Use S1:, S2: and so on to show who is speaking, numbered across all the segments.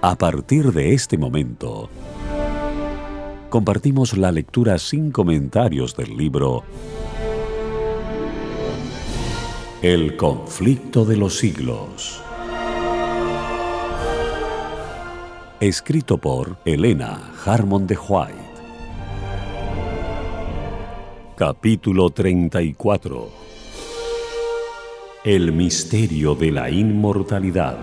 S1: A partir de este momento, compartimos la lectura sin comentarios del libro El conflicto de los siglos, escrito por Helena Harmon de White. Capítulo 34. El misterio de la inmortalidad.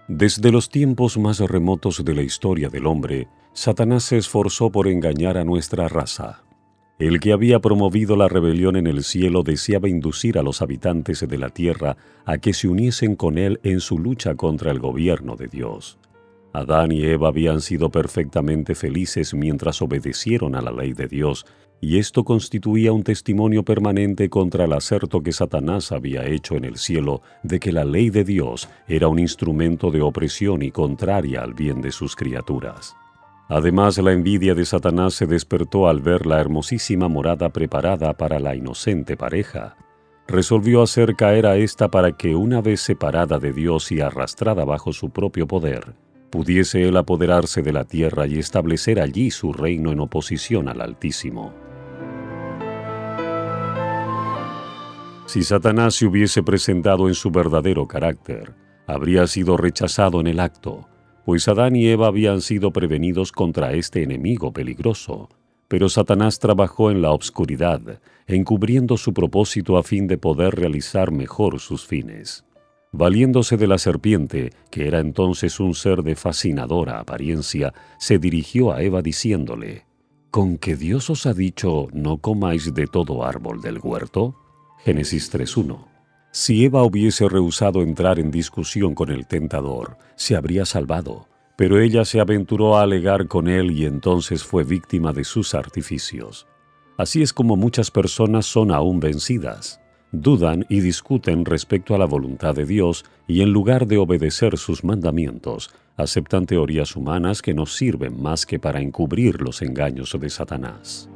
S1: Desde los tiempos más remotos de la historia del hombre, Satanás se esforzó por engañar a nuestra raza. El que había promovido la rebelión en el cielo deseaba inducir a los habitantes de la tierra a que se uniesen con él en su lucha contra el gobierno de Dios. Adán y Eva habían sido perfectamente felices mientras obedecieron a la ley de Dios, y esto constituía un testimonio permanente contra el aserto que Satanás había hecho en el cielo de que la ley de Dios era un instrumento de opresión y contraria al bien de sus criaturas. Además, la envidia de Satanás se despertó al ver la hermosísima morada preparada para la inocente pareja. Resolvió hacer caer a ésta para que, una vez separada de Dios y arrastrada bajo su propio poder, pudiese él apoderarse de la tierra y establecer allí su reino en oposición al Altísimo. Si Satanás se hubiese presentado en su verdadero carácter, habría sido rechazado en el acto, pues Adán y Eva habían sido prevenidos contra este enemigo peligroso. Pero Satanás trabajó en la obscuridad, encubriendo su propósito a fin de poder realizar mejor sus fines. Valiéndose de la serpiente, que era entonces un ser de fascinadora apariencia, se dirigió a Eva diciéndole: ¿Con que Dios os ha dicho no comáis de todo árbol del huerto? Génesis 3:1. Si Eva hubiese rehusado entrar en discusión con el tentador, se habría salvado, pero ella se aventuró a alegar con él y entonces fue víctima de sus artificios. Así es como muchas personas son aún vencidas. Dudan y discuten respecto a la voluntad de Dios y en lugar de obedecer sus mandamientos, aceptan teorías humanas que no sirven más que para encubrir los engaños de Satanás.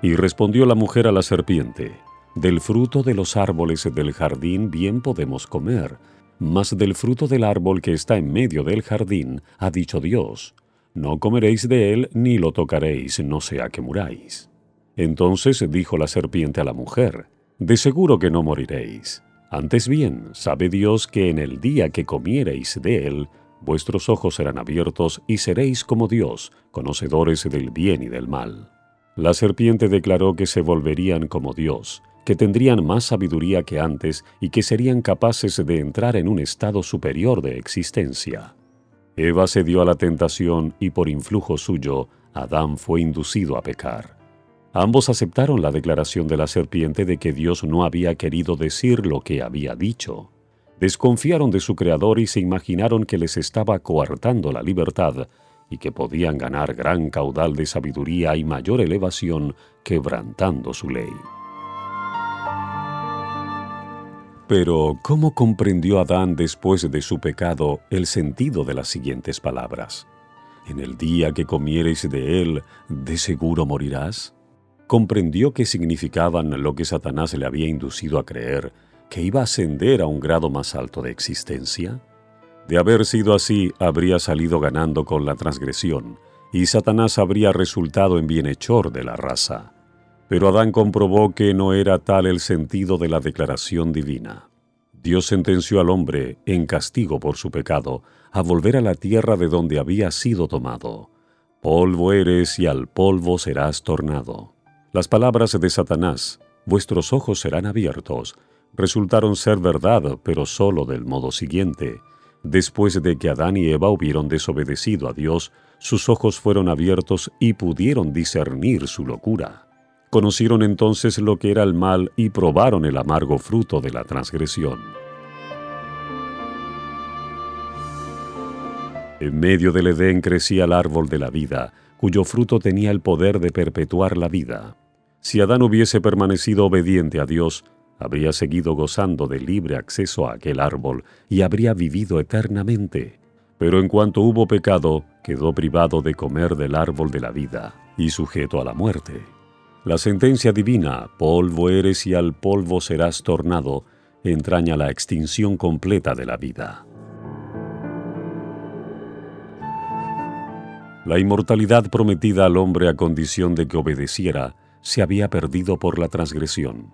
S1: Y respondió la mujer a la serpiente: Del fruto de los árboles del jardín bien podemos comer, mas del fruto del árbol que está en medio del jardín, ha dicho Dios: No comeréis de él ni lo tocaréis, no sea que muráis. Entonces dijo la serpiente a la mujer: De seguro que no moriréis. Antes bien, sabe Dios que en el día que comiereis de él, vuestros ojos serán abiertos y seréis como Dios, conocedores del bien y del mal. La serpiente declaró que se volverían como Dios, que tendrían más sabiduría que antes y que serían capaces de entrar en un estado superior de existencia. Eva cedió a la tentación y por influjo suyo, Adán fue inducido a pecar. Ambos aceptaron la declaración de la serpiente de que Dios no había querido decir lo que había dicho. Desconfiaron de su Creador y se imaginaron que les estaba coartando la libertad y que podían ganar gran caudal de sabiduría y mayor elevación quebrantando su ley. Pero, ¿cómo comprendió Adán después de su pecado el sentido de las siguientes palabras? En el día que comiereis de él, ¿de seguro morirás? ¿Comprendió qué significaban lo que Satanás le había inducido a creer, que iba a ascender a un grado más alto de existencia? De haber sido así, habría salido ganando con la transgresión, y Satanás habría resultado en bienhechor de la raza. Pero Adán comprobó que no era tal el sentido de la declaración divina. Dios sentenció al hombre, en castigo por su pecado, a volver a la tierra de donde había sido tomado. Polvo eres y al polvo serás tornado. Las palabras de Satanás, vuestros ojos serán abiertos, resultaron ser verdad, pero solo del modo siguiente. Después de que Adán y Eva hubieron desobedecido a Dios, sus ojos fueron abiertos y pudieron discernir su locura. Conocieron entonces lo que era el mal y probaron el amargo fruto de la transgresión. En medio del Edén crecía el árbol de la vida, cuyo fruto tenía el poder de perpetuar la vida. Si Adán hubiese permanecido obediente a Dios, habría seguido gozando de libre acceso a aquel árbol y habría vivido eternamente. Pero en cuanto hubo pecado, quedó privado de comer del árbol de la vida y sujeto a la muerte. La sentencia divina, polvo eres y al polvo serás tornado, entraña la extinción completa de la vida. La inmortalidad prometida al hombre a condición de que obedeciera se había perdido por la transgresión.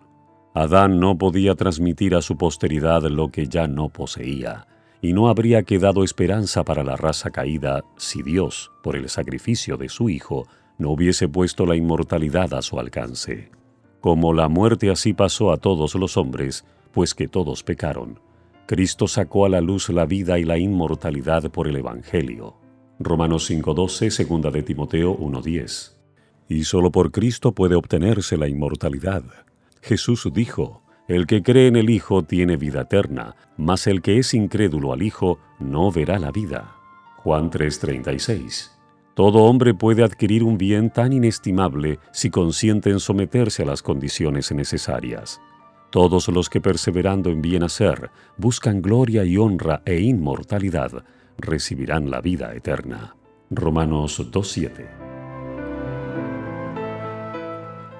S1: Adán no podía transmitir a su posteridad lo que ya no poseía, y no habría quedado esperanza para la raza caída si Dios, por el sacrificio de su Hijo, no hubiese puesto la inmortalidad a su alcance. Como la muerte así pasó a todos los hombres, pues que todos pecaron, Cristo sacó a la luz la vida y la inmortalidad por el Evangelio. Romanos 5:12, 2 de Timoteo 1:10. Y solo por Cristo puede obtenerse la inmortalidad. Jesús dijo: el que cree en el Hijo tiene vida eterna, mas el que es incrédulo al Hijo no verá la vida. Juan 3:36. Todo hombre puede adquirir un bien tan inestimable si consiente en someterse a las condiciones necesarias. Todos los que perseverando en bien hacer, buscan gloria y honra e inmortalidad, recibirán la vida eterna. Romanos 2:7.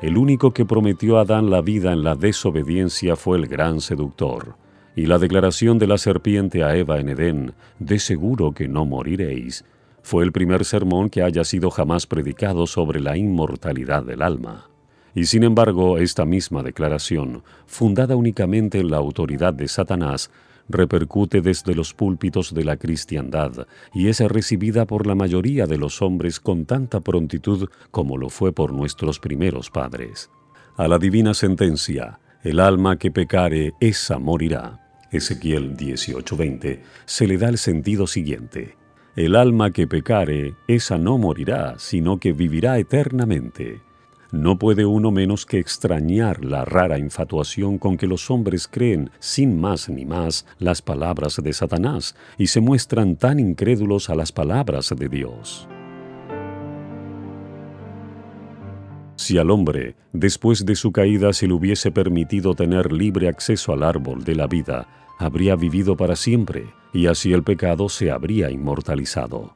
S1: El único que prometió a Adán la vida en la desobediencia fue el gran seductor. Y la declaración de la serpiente a Eva en Edén, de seguro que no moriréis, fue el primer sermón que haya sido jamás predicado sobre la inmortalidad del alma. Y sin embargo, esta misma declaración, fundada únicamente en la autoridad de Satanás, repercute desde los púlpitos de la cristiandad y es recibida por la mayoría de los hombres con tanta prontitud como lo fue por nuestros primeros padres. A la divina sentencia, el alma que pecare, esa morirá, Ezequiel 18:20, se le da el sentido siguiente: el alma que pecare, esa no morirá, sino que vivirá eternamente. No puede uno menos que extrañar la rara infatuación con que los hombres creen, sin más ni más, las palabras de Satanás y se muestran tan incrédulos a las palabras de Dios. Si al hombre, después de su caída, se le hubiese permitido tener libre acceso al árbol de la vida, habría vivido para siempre, y así el pecado se habría inmortalizado.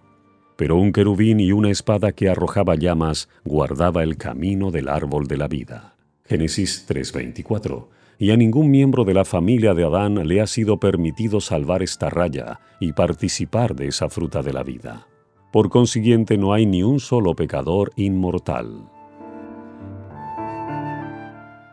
S1: Pero un querubín y una espada que arrojaba llamas guardaba el camino del árbol de la vida. Génesis 3:24. Y a ningún miembro de la familia de Adán le ha sido permitido salvar esta raya y participar de esa fruta de la vida. Por consiguiente, no hay ni un solo pecador inmortal.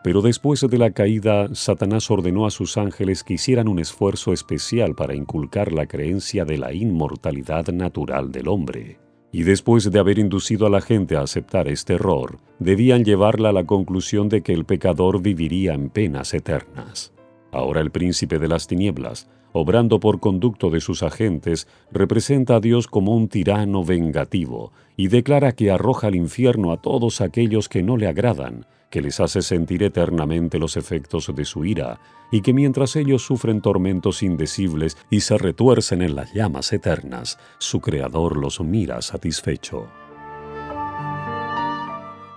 S1: Pero después de la caída, Satanás ordenó a sus ángeles que hicieran un esfuerzo especial para inculcar la creencia de la inmortalidad natural del hombre. Y después de haber inducido a la gente a aceptar este error, debían llevarla a la conclusión de que el pecador viviría en penas eternas. Ahora el príncipe de las tinieblas, obrando por conducto de sus agentes, representa a Dios como un tirano vengativo y declara que arroja al infierno a todos aquellos que no le agradan, que les hace sentir eternamente los efectos de su ira, y que mientras ellos sufren tormentos indecibles y se retuercen en las llamas eternas, su Creador los mira satisfecho.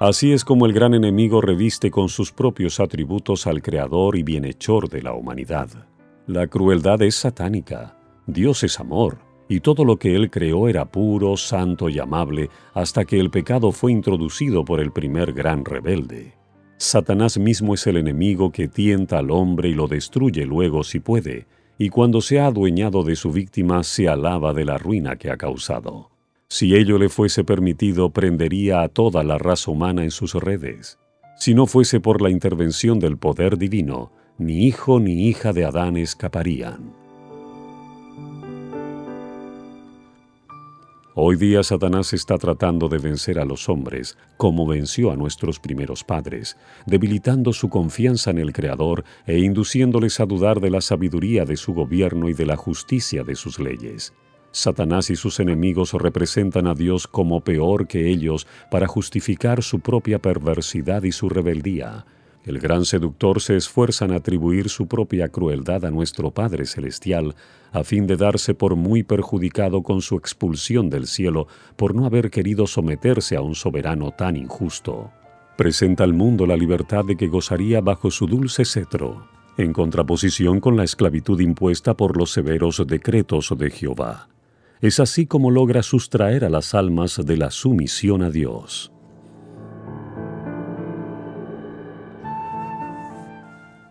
S1: Así es como el gran enemigo reviste con sus propios atributos al Creador y bienhechor de la humanidad. La crueldad es satánica, Dios es amor, y todo lo que Él creó era puro, santo y amable, hasta que el pecado fue introducido por el primer gran rebelde. Satanás mismo es el enemigo que tienta al hombre y lo destruye luego si puede, y cuando se ha adueñado de su víctima se alaba de la ruina que ha causado. Si ello le fuese permitido, prendería a toda la raza humana en sus redes. Si no fuese por la intervención del poder divino, ni hijo ni hija de Adán escaparían. Hoy día Satanás está tratando de vencer a los hombres, como venció a nuestros primeros padres, debilitando su confianza en el Creador e induciéndoles a dudar de la sabiduría de su gobierno y de la justicia de sus leyes. Satanás y sus enemigos representan a Dios como peor que ellos para justificar su propia perversidad y su rebeldía, El gran seductor se esfuerza en atribuir su propia crueldad a nuestro Padre Celestial, a fin de darse por muy perjudicado con su expulsión del cielo por no haber querido someterse a un soberano tan injusto. Presenta al mundo la libertad de que gozaría bajo su dulce cetro, en contraposición con la esclavitud impuesta por los severos decretos de Jehová. Es así como logra sustraer a las almas de la sumisión a Dios.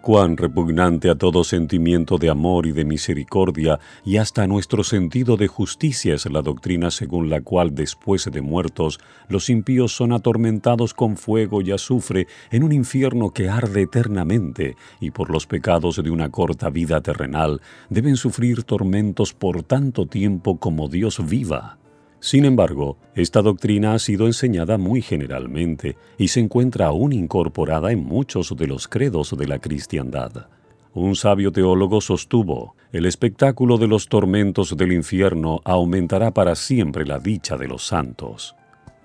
S1: Cuán repugnante a todo sentimiento de amor y de misericordia y hasta a nuestro sentido de justicia es la doctrina según la cual después de muertos los impíos son atormentados con fuego y azufre en un infierno que arde eternamente y por los pecados de una corta vida terrenal deben sufrir tormentos por tanto tiempo como Dios viva. Sin embargo, esta doctrina ha sido enseñada muy generalmente y se encuentra aún incorporada en muchos de los credos de la cristiandad. Un sabio teólogo sostuvo: el espectáculo de los tormentos del infierno aumentará para siempre la dicha de los santos.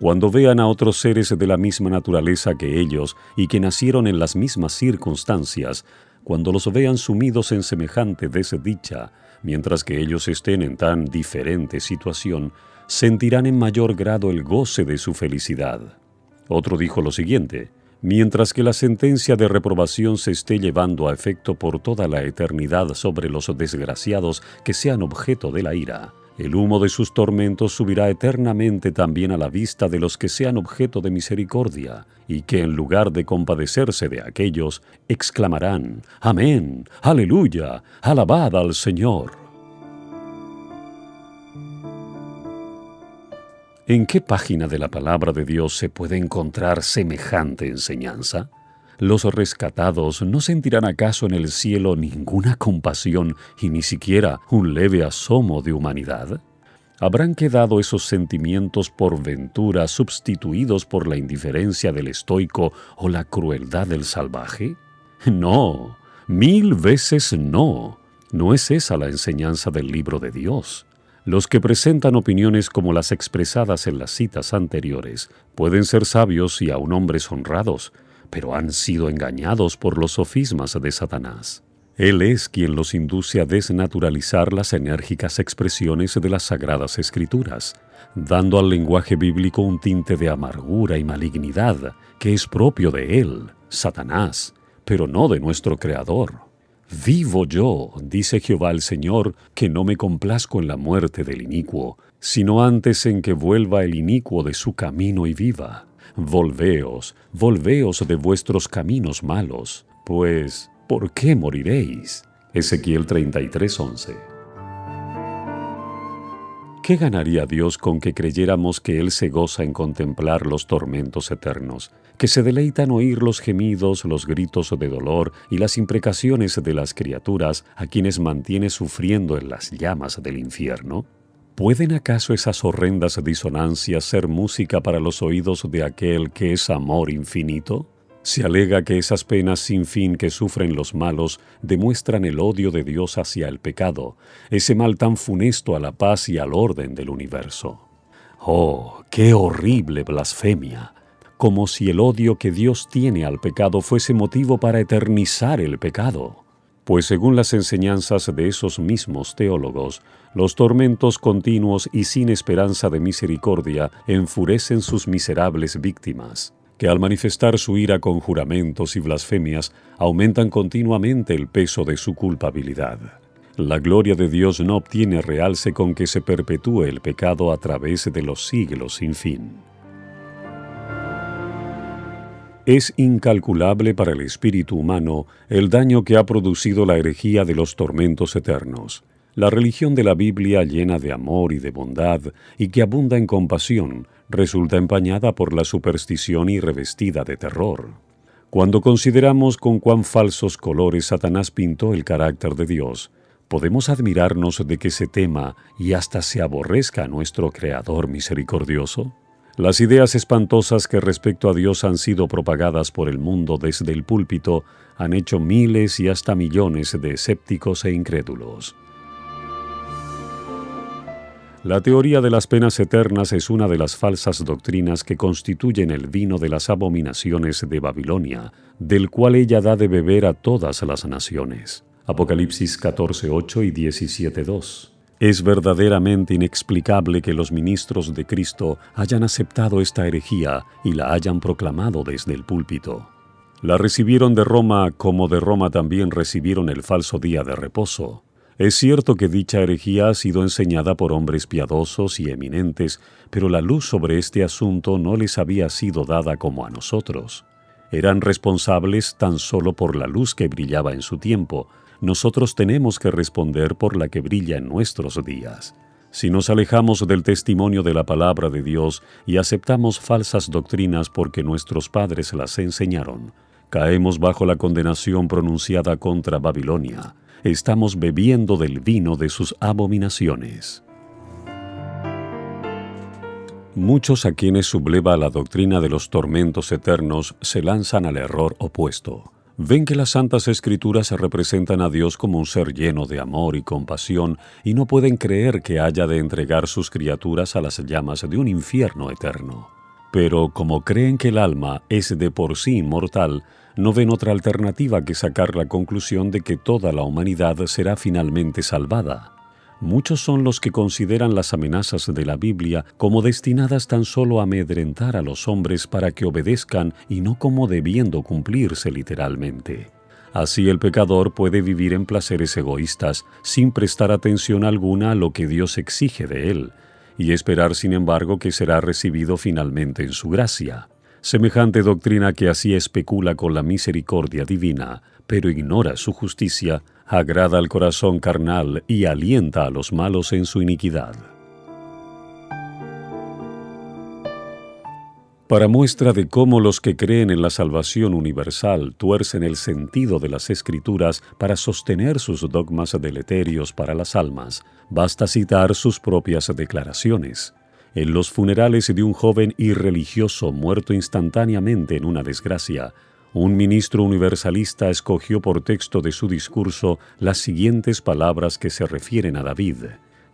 S1: Cuando vean a otros seres de la misma naturaleza que ellos y que nacieron en las mismas circunstancias, cuando los vean sumidos en semejante desdicha, mientras que ellos estén en tan diferente situación, sentirán en mayor grado el goce de su felicidad. Otro dijo lo siguiente: mientras que la sentencia de reprobación se esté llevando a efecto por toda la eternidad sobre los desgraciados que sean objeto de la ira, el humo de sus tormentos subirá eternamente también a la vista de los que sean objeto de misericordia, y que en lugar de compadecerse de aquellos, exclamarán: Amén, aleluya, alabad al Señor. ¿En qué página de la palabra de Dios se puede encontrar semejante enseñanza? ¿Los rescatados no sentirán acaso en el cielo ninguna compasión y ni siquiera un leve asomo de humanidad? ¿Habrán quedado esos sentimientos por ventura sustituidos por la indiferencia del estoico o la crueldad del salvaje? No, 1000 veces no. No es esa la enseñanza del libro de Dios. Los que presentan opiniones como las expresadas en las citas anteriores pueden ser sabios y aun hombres honrados, pero han sido engañados por los sofismas de Satanás. Él es quien los induce a desnaturalizar las enérgicas expresiones de las Sagradas Escrituras, dando al lenguaje bíblico un tinte de amargura y malignidad que es propio de él, Satanás, pero no de nuestro Creador. Vivo yo, dice Jehová el Señor, que no me complazco en la muerte del inicuo, sino antes en que vuelva el inicuo de su camino y viva. Volveos, volveos de vuestros caminos malos, pues, ¿por qué moriréis? Ezequiel 33:11. ¿Qué ganaría Dios con que creyéramos que Él se goza en contemplar los tormentos eternos, que se deleita en oír los gemidos, los gritos de dolor y las imprecaciones de las criaturas a quienes mantiene sufriendo en las llamas del infierno? ¿Pueden acaso esas horrendas disonancias ser música para los oídos de aquel que es amor infinito? Se alega que esas penas sin fin que sufren los malos demuestran el odio de Dios hacia el pecado, ese mal tan funesto a la paz y al orden del universo. ¡Oh, qué horrible blasfemia! Como si el odio que Dios tiene al pecado fuese motivo para eternizar el pecado. Pues según las enseñanzas de esos mismos teólogos, los tormentos continuos y sin esperanza de misericordia enfurecen sus miserables víctimas, que al manifestar su ira con juramentos y blasfemias, aumentan continuamente el peso de su culpabilidad. La gloria de Dios no obtiene realce con que se perpetúe el pecado a través de los siglos sin fin. Es incalculable para el espíritu humano el daño que ha producido la herejía de los tormentos eternos. La religión de la Biblia, llena de amor y de bondad, y que abunda en compasión, resulta empañada por la superstición y revestida de terror. Cuando consideramos con cuán falsos colores Satanás pintó el carácter de Dios, podemos admirarnos de que se tema y hasta se aborrezca a nuestro Creador misericordioso. Las ideas espantosas que respecto a Dios han sido propagadas por el mundo desde el púlpito han hecho miles y hasta millones de escépticos e incrédulos. La teoría de las penas eternas es una de las falsas doctrinas que constituyen el vino de las abominaciones de Babilonia, del cual ella da de beber a todas las naciones. Apocalipsis 14:8 y 17:2. Es verdaderamente inexplicable que los ministros de Cristo hayan aceptado esta herejía y la hayan proclamado desde el púlpito. La recibieron de Roma como de Roma también recibieron el falso día de reposo. Es cierto que dicha herejía ha sido enseñada por hombres piadosos y eminentes, pero la luz sobre este asunto no les había sido dada como a nosotros. Eran responsables tan solo por la luz que brillaba en su tiempo. Nosotros tenemos que responder por la que brilla en nuestros días. Si nos alejamos del testimonio de la palabra de Dios y aceptamos falsas doctrinas porque nuestros padres las enseñaron, caemos bajo la condenación pronunciada contra Babilonia. Estamos bebiendo del vino de sus abominaciones. Muchos a quienes subleva la doctrina de los tormentos eternos se lanzan al error opuesto. Ven que las Santas Escrituras representan a Dios como un ser lleno de amor y compasión y no pueden creer que haya de entregar sus criaturas a las llamas de un infierno eterno. Pero como creen que el alma es de por sí inmortal, no ven otra alternativa que sacar la conclusión de que toda la humanidad será finalmente salvada. Muchos son los que consideran las amenazas de la Biblia como destinadas tan solo a amedrentar a los hombres para que obedezcan y no como debiendo cumplirse literalmente. Así el pecador puede vivir en placeres egoístas sin prestar atención alguna a lo que Dios exige de él, y esperar sin embargo que será recibido finalmente en su gracia. Semejante doctrina que así especula con la misericordia divina, pero ignora su justicia, agrada al corazón carnal y alienta a los malos en su iniquidad. Para muestra de cómo los que creen en la salvación universal tuercen el sentido de las Escrituras para sostener sus dogmas deleterios para las almas, basta citar sus propias declaraciones. En los funerales de un joven irreligioso muerto instantáneamente en una desgracia, un ministro universalista escogió por texto de su discurso las siguientes palabras que se refieren a David.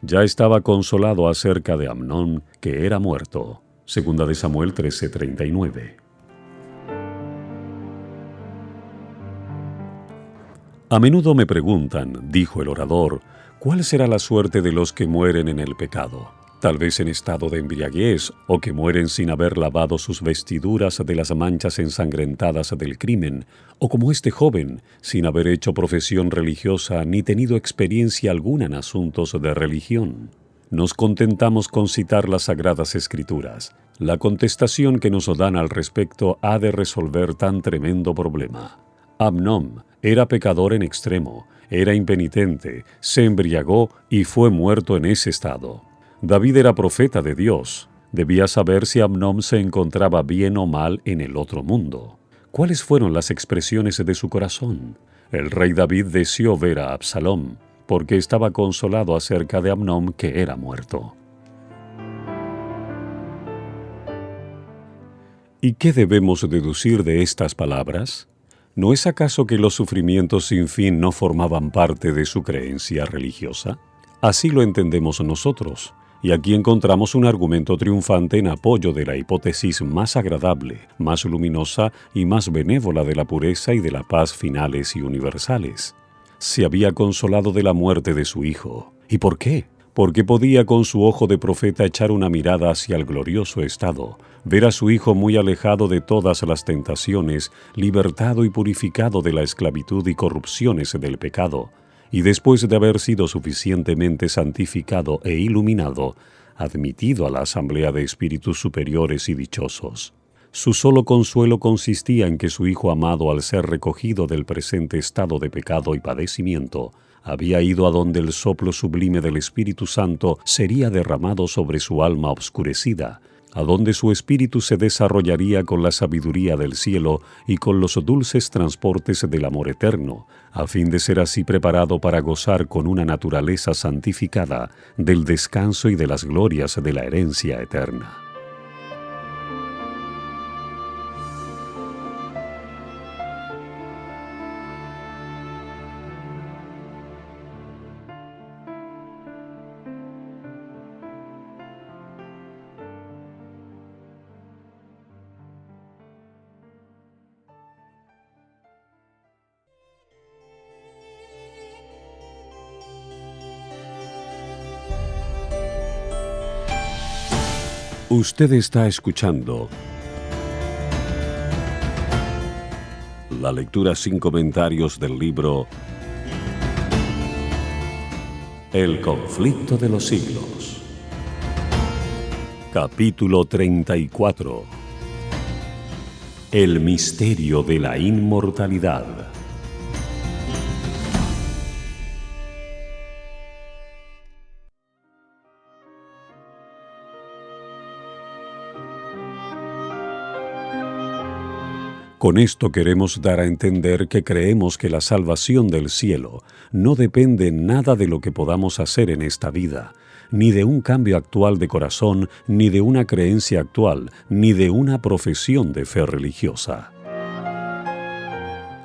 S1: Ya estaba consolado acerca de Amnón, que era muerto. Segunda de Samuel 13:39. A menudo me preguntan, dijo el orador, ¿cuál será la suerte de los que mueren en el pecado? Tal vez en estado de embriaguez, o que mueren sin haber lavado sus vestiduras de las manchas ensangrentadas del crimen, o como este joven, sin haber hecho profesión religiosa ni tenido experiencia alguna en asuntos de religión. Nos contentamos con citar las Sagradas Escrituras. La contestación que nos dan al respecto ha de resolver tan tremendo problema. Amnón era pecador en extremo, era impenitente, se embriagó y fue muerto en ese estado. David era profeta de Dios. Debía saber si Amnón se encontraba bien o mal en el otro mundo. ¿Cuáles fueron las expresiones de su corazón? El rey David deseó ver a Absalom, porque estaba consolado acerca de Amnón que era muerto. ¿Y qué debemos deducir de estas palabras? ¿No es acaso que los sufrimientos sin fin no formaban parte de su creencia religiosa? Así lo entendemos nosotros. Y aquí encontramos un argumento triunfante en apoyo de la hipótesis más agradable, más luminosa y más benévola de la pureza y de la paz finales y universales. Se había consolado de la muerte de su hijo. ¿Y por qué? Porque podía con su ojo de profeta echar una mirada hacia el glorioso estado, ver a su hijo muy alejado de todas las tentaciones, libertado y purificado de la esclavitud y corrupciones del pecado, y después de haber sido suficientemente santificado e iluminado, admitido a la asamblea de espíritus superiores y dichosos. Su solo consuelo consistía en que su hijo amado, al ser recogido del presente estado de pecado y padecimiento, había ido a donde el soplo sublime del Espíritu Santo sería derramado sobre su alma obscurecida, a donde su espíritu se desarrollaría con la sabiduría del cielo y con los dulces transportes del amor eterno, a fin de ser así preparado para gozar con una naturaleza santificada del descanso y de las glorias de la herencia eterna. Usted está escuchando la lectura sin comentarios del libro El conflicto de los siglos. Capítulo 34. El misterio de la inmortalidad. Con esto queremos dar a entender que creemos que la salvación del cielo no depende nada de lo que podamos hacer en esta vida, ni de un cambio actual de corazón, ni de una creencia actual, ni de una profesión de fe religiosa.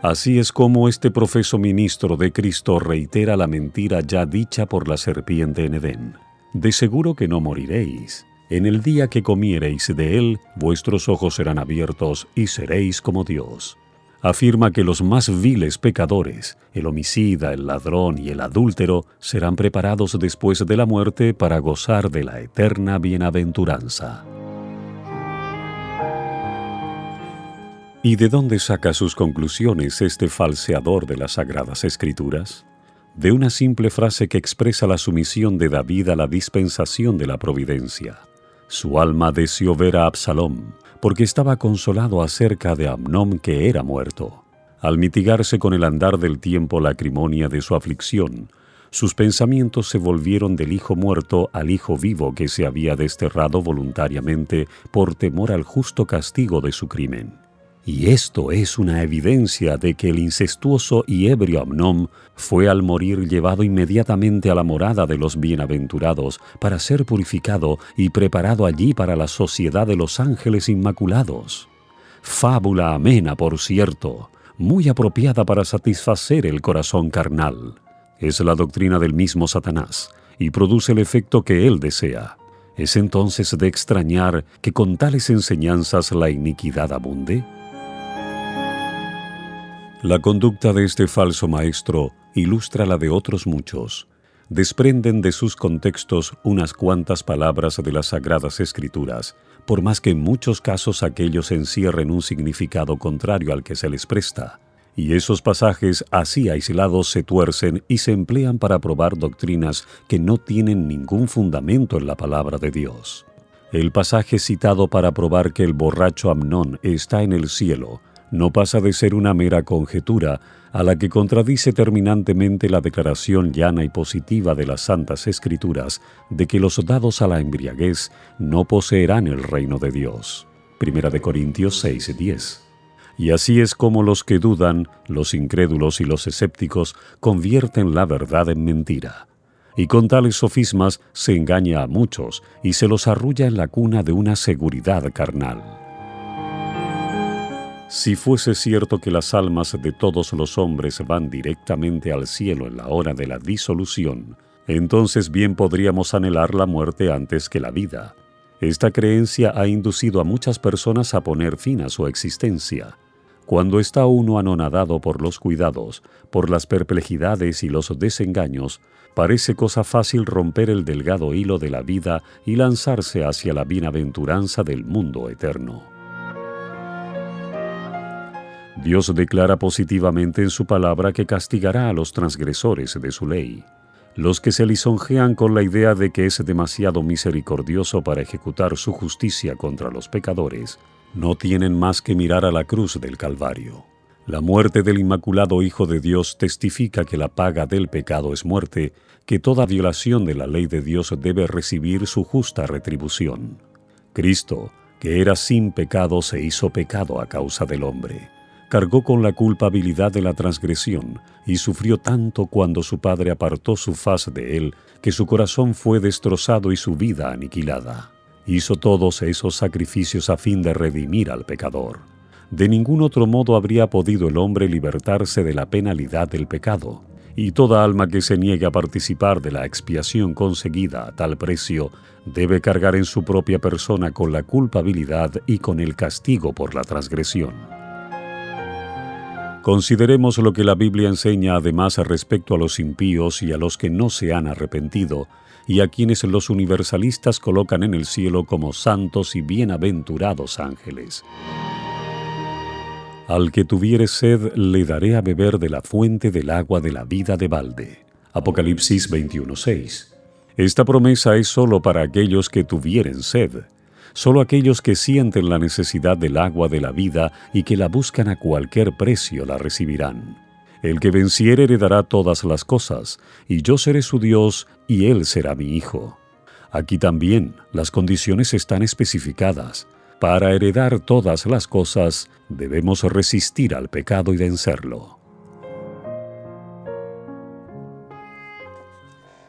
S1: Así es como este profeso ministro de Cristo reitera la mentira ya dicha por la serpiente en Edén. De seguro que no moriréis. En el día que comiereis de él, vuestros ojos serán abiertos y seréis como Dios. Afirma que los más viles pecadores, el homicida, el ladrón y el adúltero, serán preparados después de la muerte para gozar de la eterna bienaventuranza. ¿Y de dónde saca sus conclusiones este falseador de las Sagradas Escrituras? De una simple frase que expresa la sumisión de David a la dispensación de la providencia. Su alma deseó ver a Absalom, porque estaba consolado acerca de Amnón que era muerto. Al mitigarse con el andar del tiempo la acrimonia de su aflicción, sus pensamientos se volvieron del hijo muerto al hijo vivo que se había desterrado voluntariamente por temor al justo castigo de su crimen. Y esto es una evidencia de que el incestuoso y ebrio Amnón fue al morir llevado inmediatamente a la morada de los bienaventurados para ser purificado y preparado allí para la sociedad de los ángeles inmaculados. Fábula amena, por cierto, muy apropiada para satisfacer el corazón carnal. Es la doctrina del mismo Satanás y produce el efecto que él desea. ¿Es entonces de extrañar que con tales enseñanzas la iniquidad abunde? La conducta de este falso maestro ilustra la de otros muchos. Desprenden de sus contextos unas cuantas palabras de las Sagradas Escrituras, por más que en muchos casos aquellos encierren un significado contrario al que se les presta. Y esos pasajes así aislados se tuercen y se emplean para probar doctrinas que no tienen ningún fundamento en la palabra de Dios. El pasaje citado para probar que el borracho Amnón está en el cielo no pasa de ser una mera conjetura a la que contradice terminantemente la declaración llana y positiva de las Santas Escrituras de que los dados a la embriaguez no poseerán el reino de Dios. 1 Corintios 6:10. Y así es como los que dudan, los incrédulos y los escépticos convierten la verdad en mentira. Y con tales sofismas se engaña a muchos y se los arrulla en la cuna de una seguridad carnal. Si fuese cierto que las almas de todos los hombres van directamente al cielo en la hora de la disolución, entonces bien podríamos anhelar la muerte antes que la vida. Esta creencia ha inducido a muchas personas a poner fin a su existencia. Cuando está uno anonadado por los cuidados, por las perplejidades y los desengaños, parece cosa fácil romper el delgado hilo de la vida y lanzarse hacia la bienaventuranza del mundo eterno. Dios declara positivamente en su palabra que castigará a los transgresores de su ley. Los que se lisonjean con la idea de que es demasiado misericordioso para ejecutar su justicia contra los pecadores, no tienen más que mirar a la cruz del Calvario. La muerte del Inmaculado Hijo de Dios testifica que la paga del pecado es muerte, que toda violación de la ley de Dios debe recibir su justa retribución. Cristo, que era sin pecado, se hizo pecado a causa del hombre. Cargó con la culpabilidad de la transgresión y sufrió tanto cuando su Padre apartó su faz de él, que su corazón fue destrozado y su vida aniquilada. Hizo todos esos sacrificios a fin de redimir al pecador. De ningún otro modo habría podido el hombre libertarse de la penalidad del pecado, y toda alma que se niegue a participar de la expiación conseguida a tal precio debe cargar en su propia persona con la culpabilidad y con el castigo por la transgresión. Consideremos lo que la Biblia enseña además respecto a los impíos y a los que no se han arrepentido, y a quienes los universalistas colocan en el cielo como santos y bienaventurados ángeles. Al que tuviere sed, le daré a beber de la fuente del agua de la vida de balde. Apocalipsis 21:6. Esta promesa es solo para aquellos que tuvieren sed. Solo aquellos que sienten la necesidad del agua de la vida y que la buscan a cualquier precio la recibirán. El que venciere heredará todas las cosas, y yo seré su Dios, y él será mi hijo. Aquí también las condiciones están especificadas. Para heredar todas las cosas, debemos resistir al pecado y vencerlo.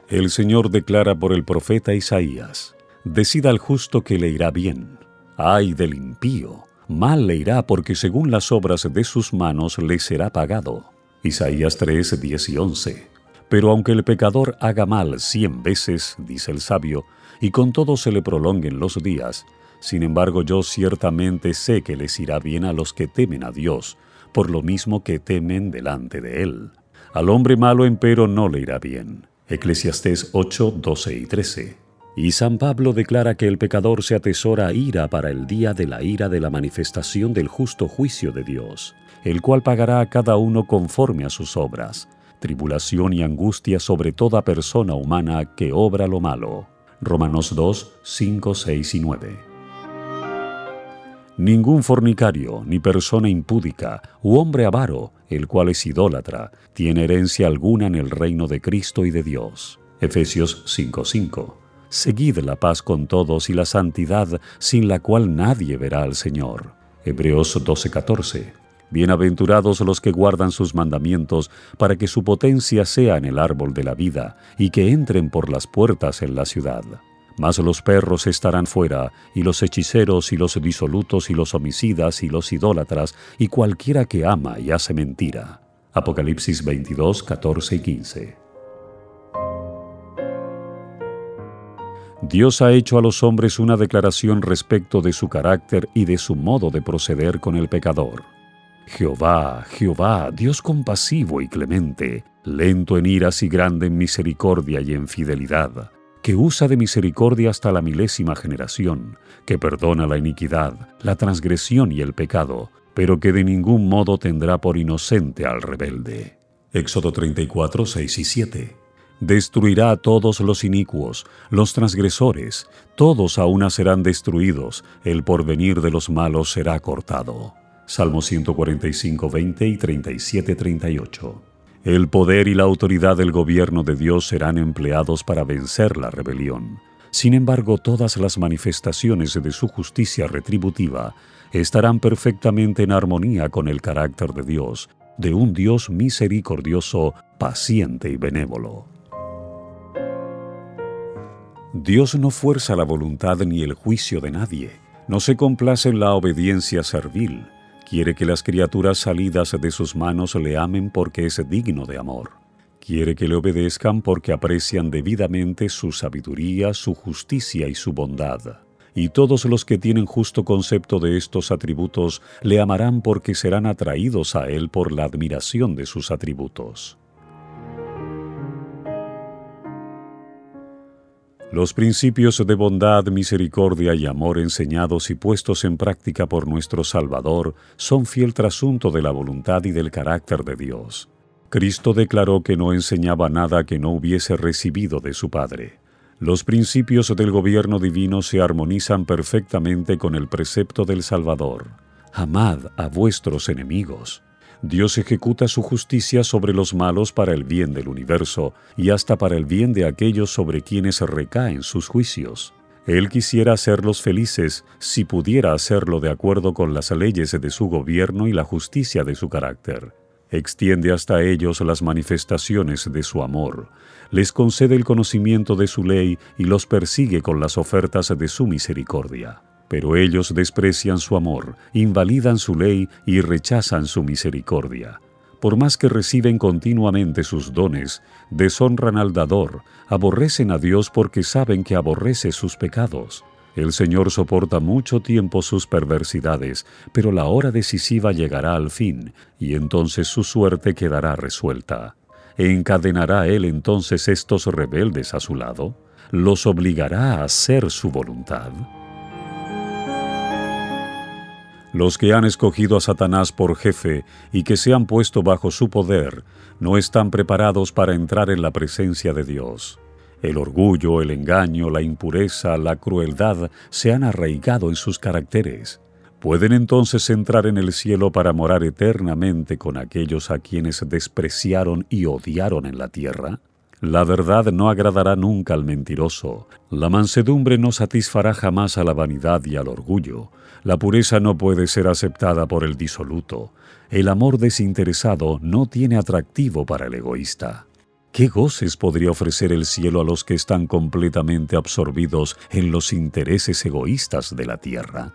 S1: El Señor declara por el profeta Isaías: «Decida al justo que le irá bien. Ay del impío, mal le irá porque según las obras de sus manos le será pagado». Isaías 3, 10 y 11. Pero aunque el pecador haga mal 100 veces, dice el sabio, y con todo se le prolonguen los días, sin embargo yo ciertamente sé que les irá bien a los que temen a Dios, por lo mismo que temen delante de Él. Al hombre malo empero no le irá bien. Eclesiastés 8, 12 y 13. Y San Pablo declara que el pecador se atesora ira para el día de la ira de la manifestación del justo juicio de Dios, el cual pagará a cada uno conforme a sus obras. Tribulación y angustia sobre toda persona humana que obra lo malo. Romanos 2, 5, 6 y 9. Ningún fornicario, ni persona impúdica, u hombre avaro, el cual es idólatra, tiene herencia alguna en el reino de Cristo y de Dios. Efesios 5:5. Seguid la paz con todos y la santidad, sin la cual nadie verá al Señor. Hebreos 12:14. Bienaventurados los que guardan sus mandamientos, para que su potencia sea en el árbol de la vida, y que entren por las puertas en la ciudad. Mas los perros estarán fuera, y los hechiceros, y los disolutos, y los homicidas, y los idólatras, y cualquiera que ama y hace mentira. Apocalipsis 22, 14 y 15. Dios ha hecho a los hombres una declaración respecto de su carácter y de su modo de proceder con el pecador. Jehová, Jehová, Dios compasivo y clemente, lento en iras y grande en misericordia y en fidelidad, que usa de misericordia hasta la 1000ª generación, que perdona la iniquidad, la transgresión y el pecado, pero que de ningún modo tendrá por inocente al rebelde. Éxodo 34, 6 y 7. Destruirá a todos los inicuos, los transgresores, todos a una serán destruidos, el porvenir de los malos será cortado. Salmo 145, 20 y 37, 38. El poder y la autoridad del gobierno de Dios serán empleados para vencer la rebelión. Sin embargo, todas las manifestaciones de su justicia retributiva estarán perfectamente en armonía con el carácter de Dios, de un Dios misericordioso, paciente y benévolo. Dios no fuerza la voluntad ni el juicio de nadie, no se complace en la obediencia servil. Quiere que las criaturas salidas de sus manos le amen porque es digno de amor. Quiere que le obedezcan porque aprecian debidamente su sabiduría, su justicia y su bondad. Y todos los que tienen justo concepto de estos atributos le amarán porque serán atraídos a él por la admiración de sus atributos. Los principios de bondad, misericordia y amor enseñados y puestos en práctica por nuestro Salvador son fiel trasunto de la voluntad y del carácter de Dios. Cristo declaró que no enseñaba nada que no hubiese recibido de su Padre. Los principios del gobierno divino se armonizan perfectamente con el precepto del Salvador. Amad a vuestros enemigos. Dios ejecuta su justicia sobre los malos para el bien del universo y hasta para el bien de aquellos sobre quienes recaen sus juicios. Él quisiera hacerlos felices si pudiera hacerlo de acuerdo con las leyes de su gobierno y la justicia de su carácter. Extiende hasta ellos las manifestaciones de su amor, les concede el conocimiento de su ley y los persigue con las ofertas de su misericordia. Pero ellos desprecian su amor, invalidan su ley y rechazan su misericordia. Por más que reciben continuamente sus dones, deshonran al dador, aborrecen a Dios porque saben que aborrece sus pecados. El Señor soporta mucho tiempo sus perversidades, pero la hora decisiva llegará al fin, y entonces su suerte quedará resuelta. ¿Encadenará Él entonces estos rebeldes a su lado? los obligará a hacer su voluntad? Los que han escogido a Satanás por jefe y que se han puesto bajo su poder, no están preparados para entrar en la presencia de Dios. El orgullo, el engaño, la impureza, la crueldad se han arraigado en sus caracteres. ¿Pueden entonces entrar en el cielo para morar eternamente con aquellos a quienes despreciaron y odiaron en la tierra? La verdad no agradará nunca al mentiroso. La mansedumbre no satisfará jamás a la vanidad y al orgullo. La pureza no puede ser aceptada por el disoluto. El amor desinteresado no tiene atractivo para el egoísta. ¿Qué goces podría ofrecer el cielo a los que están completamente absorbidos en los intereses egoístas de la tierra?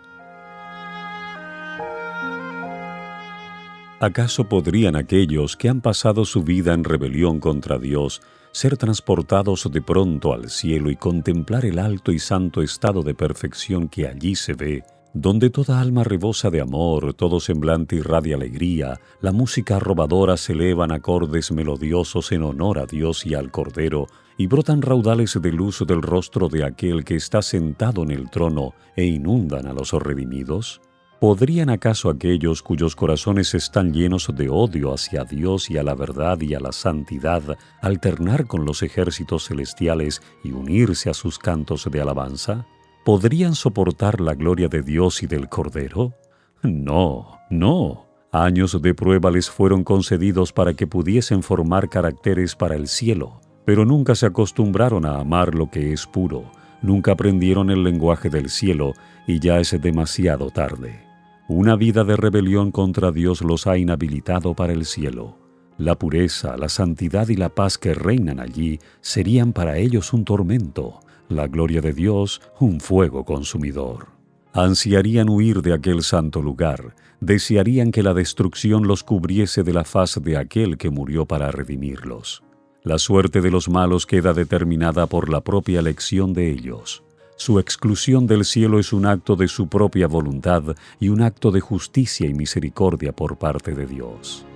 S1: ¿Acaso podrían aquellos que han pasado su vida en rebelión contra Dios ser transportados de pronto al cielo y contemplar el alto y santo estado de perfección que allí se ve, donde toda alma rebosa de amor, todo semblante irradia alegría, la música arrobadora se elevan acordes melodiosos en honor a Dios y al Cordero, y brotan raudales de luz del rostro de aquel que está sentado en el trono e inundan a los redimidos? ¿Podrían acaso aquellos cuyos corazones están llenos de odio hacia Dios y a la verdad y a la santidad alternar con los ejércitos celestiales y unirse a sus cantos de alabanza? ¿Podrían soportar la gloria de Dios y del Cordero? No, no. Años de prueba les fueron concedidos para que pudiesen formar caracteres para el cielo, pero nunca se acostumbraron a amar lo que es puro, nunca aprendieron el lenguaje del cielo y ya es demasiado tarde. Una vida de rebelión contra Dios los ha inhabilitado para el cielo. La pureza, la santidad y la paz que reinan allí serían para ellos un tormento, la gloria de Dios un fuego consumidor. Ansiarían huir de aquel santo lugar, desearían que la destrucción los cubriese de la faz de aquel que murió para redimirlos. La suerte de los malos queda determinada por la propia elección de ellos. Su exclusión del cielo es un acto de su propia voluntad y un acto de justicia y misericordia por parte de Dios.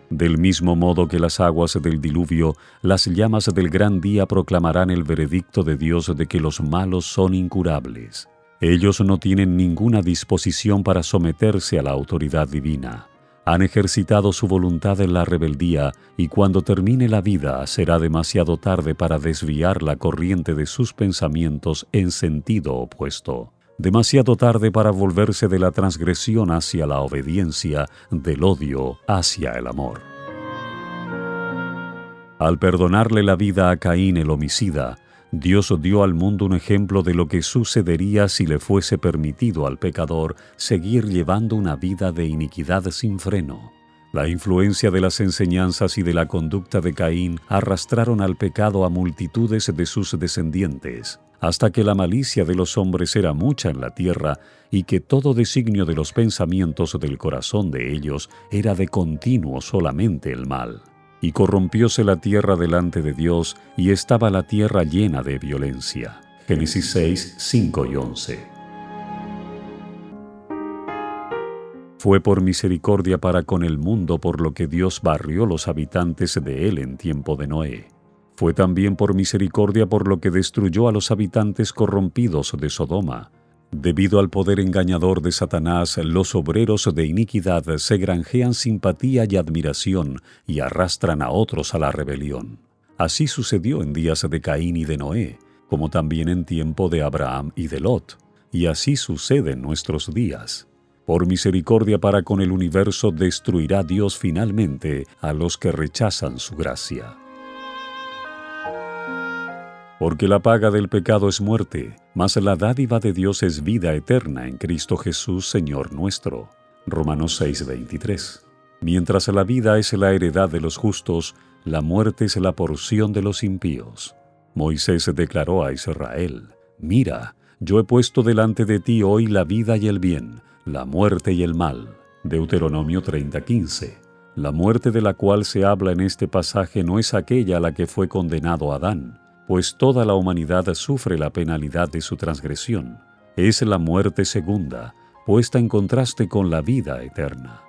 S1: Del mismo modo que las aguas del diluvio, las llamas del gran día proclamarán el veredicto de Dios de que los malos son incurables. Ellos no tienen ninguna disposición para someterse a la autoridad divina. Han ejercitado su voluntad en la rebeldía y cuando termine la vida será demasiado tarde para desviar la corriente de sus pensamientos en sentido opuesto. Demasiado tarde para volverse de la transgresión hacia la obediencia, del odio hacia el amor. Al perdonarle la vida a Caín el homicida, Dios dio al mundo un ejemplo de lo que sucedería si le fuese permitido al pecador seguir llevando una vida de iniquidad sin freno. La influencia de las enseñanzas y de la conducta de Caín arrastraron al pecado a multitudes de sus descendientes, hasta que la malicia de los hombres era mucha en la tierra y que todo designio de los pensamientos del corazón de ellos era de continuo solamente el mal. Y corrompióse la tierra delante de Dios, y estaba la tierra llena de violencia. Génesis 6, 5 y 11. Fue por misericordia para con el mundo por lo que Dios barrió los habitantes de él en tiempo de Noé. Fue también por misericordia por lo que destruyó a los habitantes corrompidos de Sodoma. Debido al poder engañador de Satanás, los obreros de iniquidad se granjean simpatía y admiración y arrastran a otros a la rebelión. Así sucedió en días de Caín y de Noé, como también en tiempo de Abraham y de Lot, y así sucede en nuestros días. Por misericordia para con el universo destruirá Dios finalmente a los que rechazan su gracia. Porque la paga del pecado es muerte, mas la dádiva de Dios es vida eterna en Cristo Jesús, Señor nuestro. Romanos 6:23. Mientras la vida es la heredad de los justos, la muerte es la porción de los impíos. Moisés declaró a Israel: Mira, yo he puesto delante de ti hoy la vida y el bien, la muerte y el mal. Deuteronomio 30:15. La muerte de la cual se habla en este pasaje no es aquella a la que fue condenado Adán, pues toda la humanidad sufre la penalidad de su transgresión. Es la muerte segunda, puesta en contraste con la vida eterna.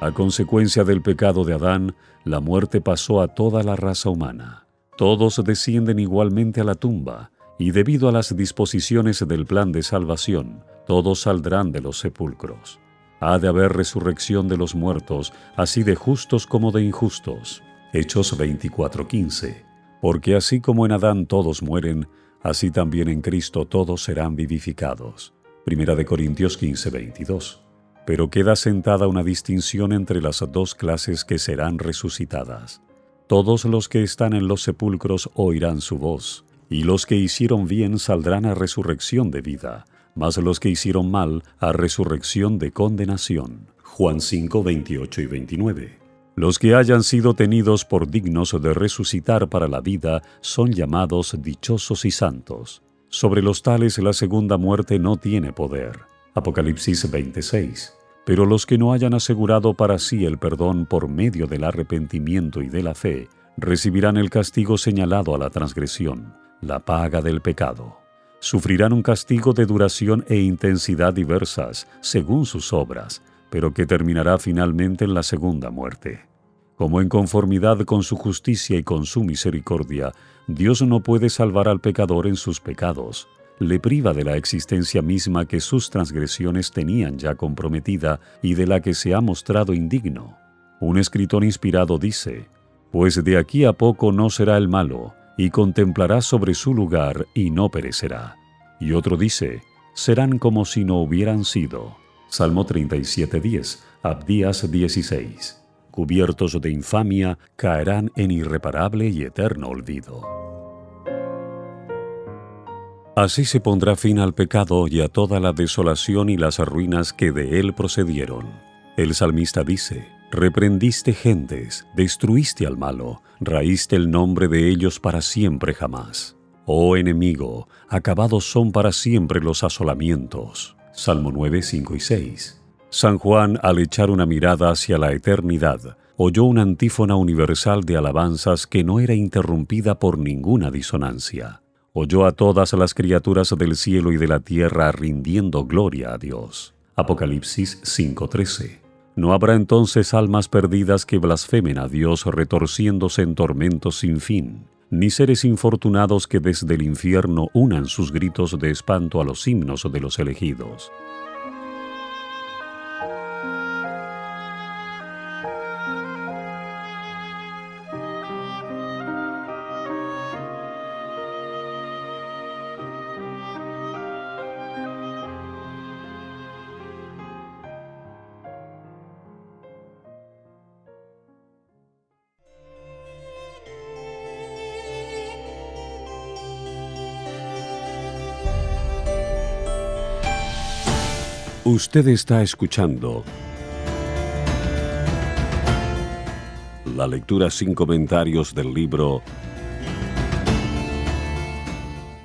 S1: A consecuencia del pecado de Adán, la muerte pasó a toda la raza humana. Todos descienden igualmente a la tumba, y debido a las disposiciones del plan de salvación, todos saldrán de los sepulcros. Ha de haber resurrección de los muertos, así de justos como de injustos. Hechos 24:15. Porque así como en Adán todos mueren, así también en Cristo todos serán vivificados. Primera de Corintios 15:22. Pero queda sentada una distinción entre las dos clases que serán resucitadas. Todos los que están en los sepulcros oirán su voz, y los que hicieron bien saldrán a resurrección de vida, mas los que hicieron mal a resurrección de condenación. Juan 5:28 y 29. Los que hayan sido tenidos por dignos de resucitar para la vida son llamados dichosos y santos. Sobre los tales la segunda muerte no tiene poder. Apocalipsis 20:6. Pero los que no hayan asegurado para sí el perdón por medio del arrepentimiento y de la fe, recibirán el castigo señalado a la transgresión, la paga del pecado. Sufrirán un castigo de duración e intensidad diversas, según sus obras, pero que terminará finalmente en la segunda muerte. Como en conformidad con su justicia y con su misericordia, Dios no puede salvar al pecador en sus pecados. Le priva de la existencia misma que sus transgresiones tenían ya comprometida y de la que se ha mostrado indigno. Un escritor inspirado dice: «Pues de aquí a poco no será el malo, y contemplará sobre su lugar y no perecerá». Y otro dice: «Serán como si no hubieran sido». Salmo 37:10, Abdías 16. Cubiertos de infamia, caerán en irreparable y eterno olvido. Así se pondrá fin al pecado y a toda la desolación y las ruinas que de él procedieron. El salmista dice: «Reprendiste gentes, destruiste al malo, raíste el nombre de ellos para siempre jamás. Oh enemigo, acabados son para siempre los asolamientos». Salmo 9, 5 y 6. San Juan, al echar una mirada hacia la eternidad, oyó una antífona universal de alabanzas que no era interrumpida por ninguna disonancia. Oyó a todas las criaturas del cielo y de la tierra rindiendo gloria a Dios. Apocalipsis 5:13. No habrá entonces almas perdidas que blasfemen a Dios retorciéndose en tormentos sin fin, ni seres infortunados que desde el infierno unan sus gritos de espanto a los himnos de los elegidos. Usted está escuchando la lectura sin comentarios del libro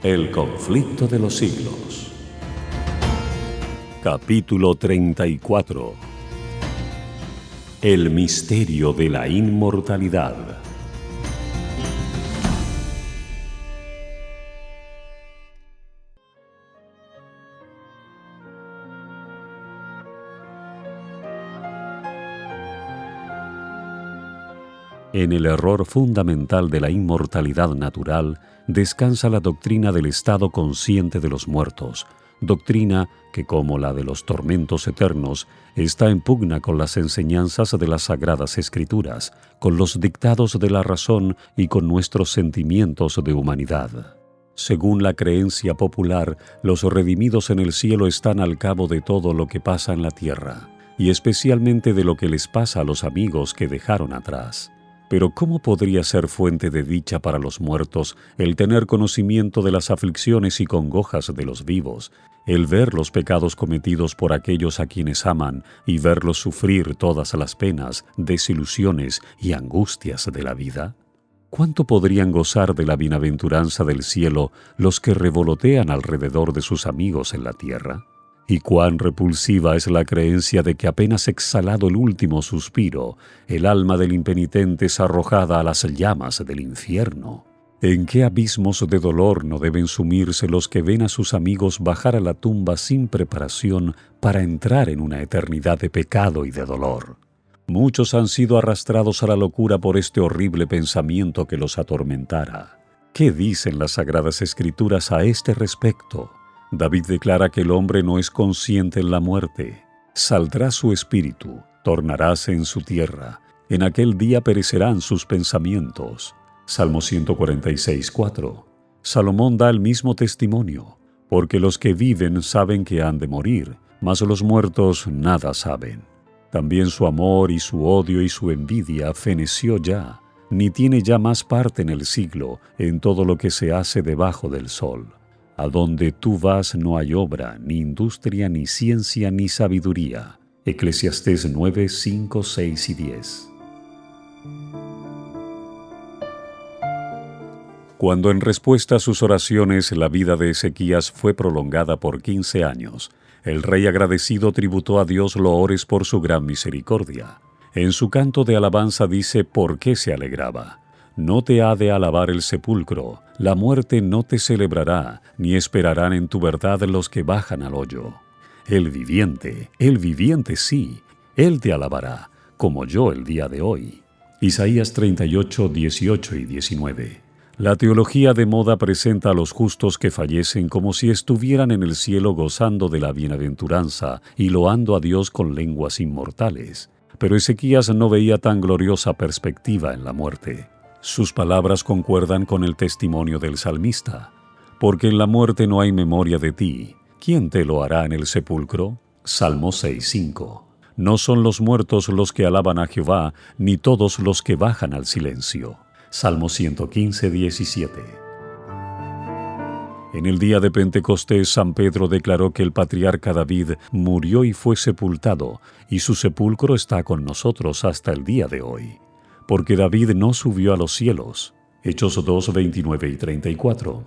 S1: El conflicto de los siglos. Capítulo 34. El misterio de la inmortalidad. En el error fundamental de la inmortalidad natural descansa la doctrina del estado consciente de los muertos, doctrina que, como la de los tormentos eternos, está en pugna con las enseñanzas de las Sagradas Escrituras, con los dictados de la razón y con nuestros sentimientos de humanidad. Según la creencia popular, los redimidos en el cielo están al cabo de todo lo que pasa en la tierra, y especialmente de lo que les pasa a los amigos que dejaron atrás. Pero ¿cómo podría ser fuente de dicha para los muertos el tener conocimiento de las aflicciones y congojas de los vivos, el ver los pecados cometidos por aquellos a quienes aman y verlos sufrir todas las penas, desilusiones y angustias de la vida? ¿Cuánto podrían gozar de la bienaventuranza del cielo los que revolotean alrededor de sus amigos en la tierra? Y cuán repulsiva es la creencia de que apenas exhalado el último suspiro, el alma del impenitente es arrojada a las llamas del infierno. ¿En qué abismos de dolor no deben sumirse los que ven a sus amigos bajar a la tumba sin preparación para entrar en una eternidad de pecado y de dolor? Muchos han sido arrastrados a la locura por este horrible pensamiento que los atormentara. ¿Qué dicen las Sagradas Escrituras a este respecto? David declara que el hombre no es consciente en la muerte. Saldrá su espíritu, tornaráse en su tierra. En aquel día perecerán sus pensamientos. Salmo 146, 4. Salomón da el mismo testimonio, porque los que viven saben que han de morir, mas los muertos nada saben. También su amor y su odio y su envidia feneció ya, ni tiene ya más parte en el siglo, en todo lo que se hace debajo del sol. A donde tú vas no hay obra, ni industria, ni ciencia, ni sabiduría. Eclesiastés 9, 5, 6 y 10. Cuando en respuesta a sus oraciones la vida de Ezequías fue prolongada por 15 años, el rey agradecido tributó a Dios loores por su gran misericordia. En su canto de alabanza dice por qué se alegraba. No te ha de alabar el sepulcro, la muerte no te celebrará, ni esperarán en tu verdad los que bajan al hoyo. El viviente sí, Él te alabará, como yo el día de hoy. Isaías 38, 18 y 19. La teología de moda presenta a los justos que fallecen como si estuvieran en el cielo gozando de la bienaventuranza y loando a Dios con lenguas inmortales. Pero Ezequías no veía tan gloriosa perspectiva en la muerte. Sus palabras concuerdan con el testimonio del salmista. Porque en la muerte no hay memoria de ti. ¿Quién te lo hará en el sepulcro? Salmo 6:5. No son los muertos los que alaban a Jehová, ni todos los que bajan al silencio. Salmo 115:17. En el día de Pentecostés, San Pedro declaró que el patriarca David murió y fue sepultado, y su sepulcro está con nosotros hasta el día de hoy. Porque David no subió a los cielos. Hechos 2, 29 y 34.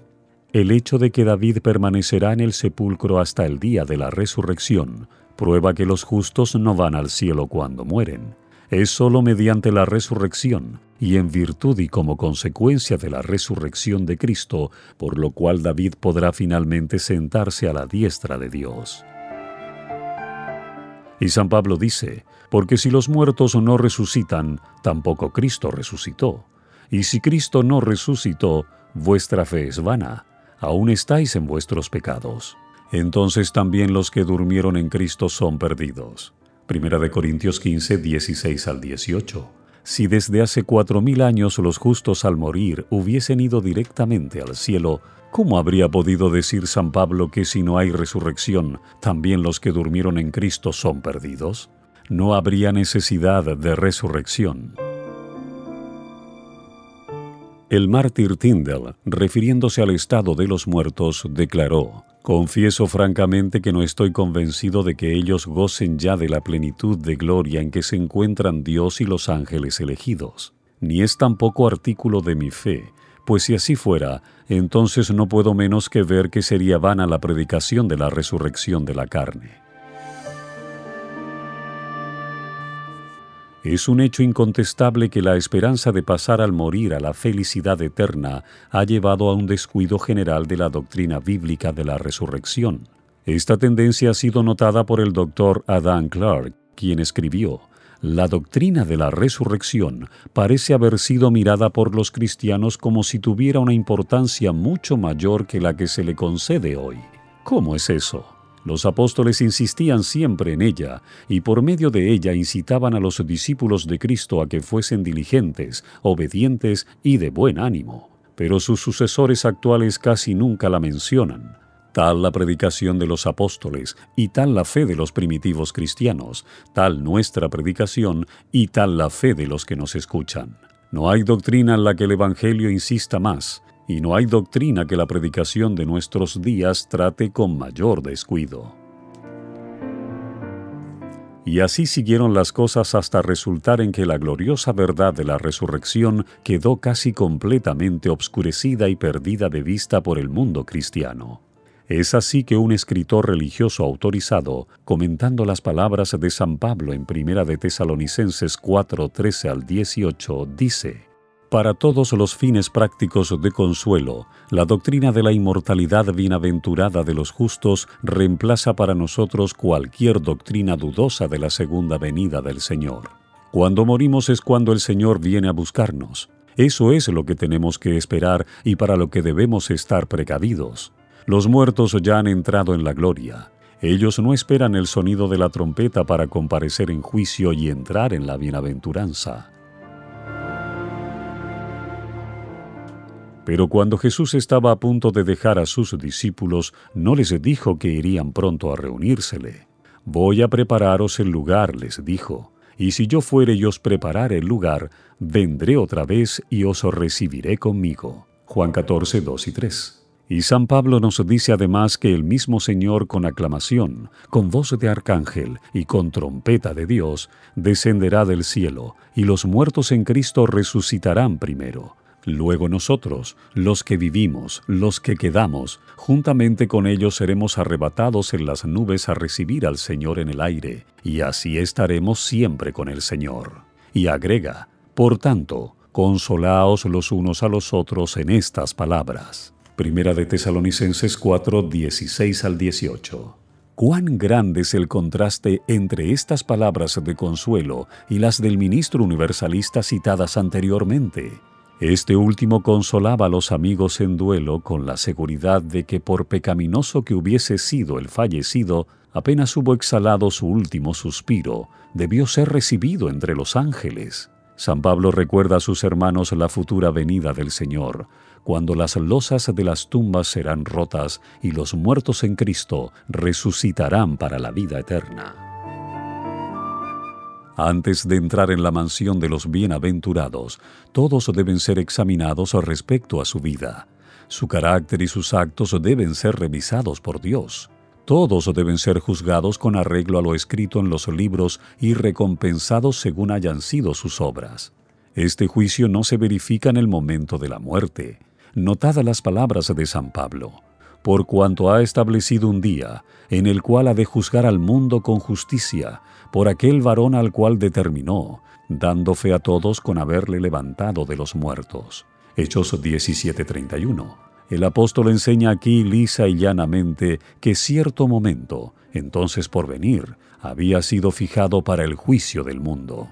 S1: El hecho de que David permanecerá en el sepulcro hasta el día de la resurrección prueba que los justos no van al cielo cuando mueren. Es sólo mediante la resurrección y en virtud y como consecuencia de la resurrección de Cristo, por lo cual David podrá finalmente sentarse a la diestra de Dios. Y San Pablo dice, porque si los muertos no resucitan, tampoco Cristo resucitó. Y si Cristo no resucitó, vuestra fe es vana, aún estáis en vuestros pecados. Entonces también los que durmieron en Cristo son perdidos. Primera de Corintios 15, 16 al 18. Si desde hace 4000 años los justos al morir hubiesen ido directamente al cielo, ¿cómo habría podido decir San Pablo que si no hay resurrección, también los que durmieron en Cristo son perdidos? No habría necesidad de resurrección. El mártir Tyndale, refiriéndose al estado de los muertos, declaró: confieso francamente que no estoy convencido de que ellos gocen ya de la plenitud de gloria en que se encuentran Dios y los ángeles elegidos, ni es tampoco artículo de mi fe, pues si así fuera, entonces no puedo menos que ver que sería vana la predicación de la resurrección de la carne. Es un hecho incontestable que la esperanza de pasar al morir a la felicidad eterna ha llevado a un descuido general de la doctrina bíblica de la resurrección. Esta tendencia ha sido notada por el doctor Adam Clarke, quien escribió: la doctrina de la resurrección parece haber sido mirada por los cristianos como si tuviera una importancia mucho mayor que la que se le concede hoy. ¿Cómo es eso? Los apóstoles insistían siempre en ella, y por medio de ella incitaban a los discípulos de Cristo a que fuesen diligentes, obedientes y de buen ánimo. Pero sus sucesores actuales casi nunca la mencionan. Tal la predicación de los apóstoles, y tal la fe de los primitivos cristianos, tal nuestra predicación, y tal la fe de los que nos escuchan. No hay doctrina en la que el Evangelio insista más, y no hay doctrina que la predicación de nuestros días trate con mayor descuido. Y así siguieron las cosas hasta resultar en que la gloriosa verdad de la resurrección quedó casi completamente obscurecida y perdida de vista por el mundo cristiano. Es así que un escritor religioso autorizado, comentando las palabras de San Pablo en Primera de Tesalonicenses 4, 13 al 18, dice: para todos los fines prácticos de consuelo, la doctrina de la inmortalidad bienaventurada de los justos reemplaza para nosotros cualquier doctrina dudosa de la segunda venida del Señor. Cuando morimos es cuando el Señor viene a buscarnos. Eso es lo que tenemos que esperar y para lo que debemos estar precavidos. Los muertos ya han entrado en la gloria. Ellos no esperan el sonido de la trompeta para comparecer en juicio y entrar en la bienaventuranza. Pero cuando Jesús estaba a punto de dejar a sus discípulos, no les dijo que irían pronto a reunírsele. «Voy a prepararos el lugar», les dijo, «y si yo fuere y os preparare el lugar, vendré otra vez y os recibiré conmigo». Juan 14, 2 y 3. Y San Pablo nos dice además que el mismo Señor con aclamación, con voz de arcángel y con trompeta de Dios, descenderá del cielo, y los muertos en Cristo resucitarán primero. Luego nosotros, los que vivimos, los que quedamos, juntamente con ellos seremos arrebatados en las nubes a recibir al Señor en el aire, y así estaremos siempre con el Señor. Y agrega, por tanto, consolaos los unos a los otros en estas palabras. Primera de Tesalonicenses 4, 16 al 18. Cuán grande es el contraste entre estas palabras de consuelo y las del ministro universalista citadas anteriormente. Este último consolaba a los amigos en duelo con la seguridad de que por pecaminoso que hubiese sido el fallecido, apenas hubo exhalado su último suspiro, debió ser recibido entre los ángeles. San Pablo recuerda a sus hermanos la futura venida del Señor, cuando las losas de las tumbas serán rotas y los muertos en Cristo resucitarán para la vida eterna. Antes de entrar en la mansión de los bienaventurados, todos deben ser examinados respecto a su vida. Su carácter y sus actos deben ser revisados por Dios. Todos deben ser juzgados con arreglo a lo escrito en los libros y recompensados según hayan sido sus obras. Este juicio no se verifica en el momento de la muerte. Notad las palabras de San Pablo. Por cuanto ha establecido un día en el cual ha de juzgar al mundo con justicia, por aquel varón al cual determinó, dando fe a todos con haberle levantado de los muertos. Hechos 17:31. El apóstol enseña aquí lisa y llanamente que cierto momento, entonces por venir, había sido fijado para el juicio del mundo.